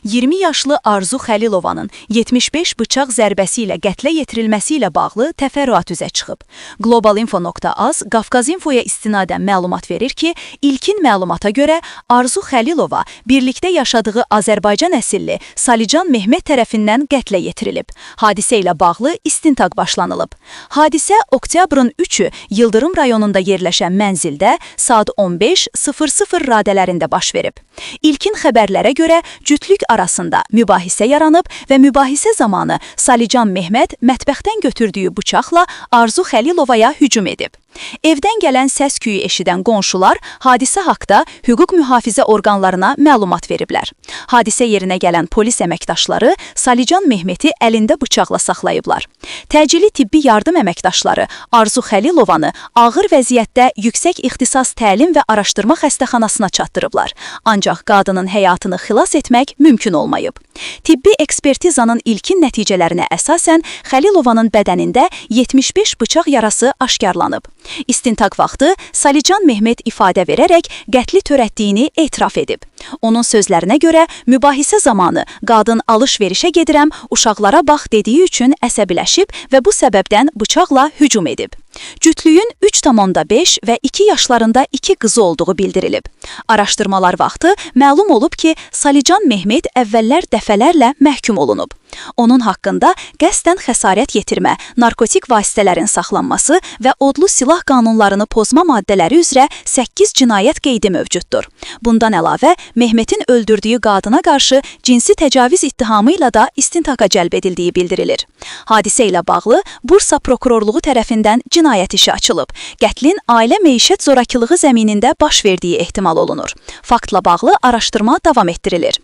20 yaşlı Arzu Xəlilovanın 75 bıçaq zərbəsi ilə qətlə yetirilməsi ilə bağlı təfərrüat üzə çıxıb. Globalinfo.az Qafqaz Infoya istinadən məlumat verir ki, ilkin məlumata görə Arzu Xəlilova birlikdə yaşadığı Azərbaycan əsilli Salican Mehmet tərəfindən qətlə yetirilib. Hadisə ilə bağlı istintaq başlanılıb. Hadisə oktyabrın 3-ü Yıldırım rayonunda yerləşən mənzildə saat 15:00 radələrində baş verib. İlkin xəbərlərə görə cütlük arasında mübahisə yaranıb və mübahisə zamanı Salican Mehmet mətbəxdən götürdüyü bıçaqla Arzu Xəlilovaya hücum edib. Evdən gələn səs-küyü eşidən qonşular hadisə haqda hüquq mühafizə orqanlarına məlumat veriblər. Hadisə yerinə gələn polis əməkdaşları Salican Mehmeti əlində bıçaqla saxlayıblar. Təcili tibbi yardım əməkdaşları Arzu Xəlilovanı ağır vəziyyətdə Yüksək İxtisas Təlim və Araşdırma Xəstəxanasına çatdırıblar. Ancaq qadının həyatını xilas etmək mümkün olmayıb. Tibbi ekspertizanın ilkin nəticələrinə əsasən Xəlilovanın bədənində 75 bıçaq yarası aşkarlanıb. İstintaq vaxtı Salican Mehmet ifadə verərək qətli törətdiyini etiraf edib. Onun sözlərinə görə mübahisə zamanı qadın alış-verişə gedirəm, uşaqlara bax dediyi üçün əsəbiləşib və bu səbəbdən bıçaqla hücum edib. Cütlüyün 3,5 və 2 yaşlarında 2 qızı olduğu bildirilib. Araşdırmalar vaxtı məlum olub ki, Salican Mehmet əvvəllər dəfələrlə məhkum olunub. Onun haqqında qəsdən xəsarət yetirmə, narkotik vasitələrin saxlanması və odlu silah qanunlarını pozma maddələri üzrə 8 cinayət qeydi mövcuddur. Bundan əlavə, Mehmetin öldürdüyü qadına qarşı cinsi təcavüz ittihamı ilə da istintaqa cəlb edildiyi bildirilir. Hadisə ilə bağlı Bursa prokurorluğu tərəfindən cinayət işi açılıb. Qətlin ailə məişət zorakılığı zəminində baş verdiyi ehtimal olunur. Faktla bağlı araşdırma davam etdirilir.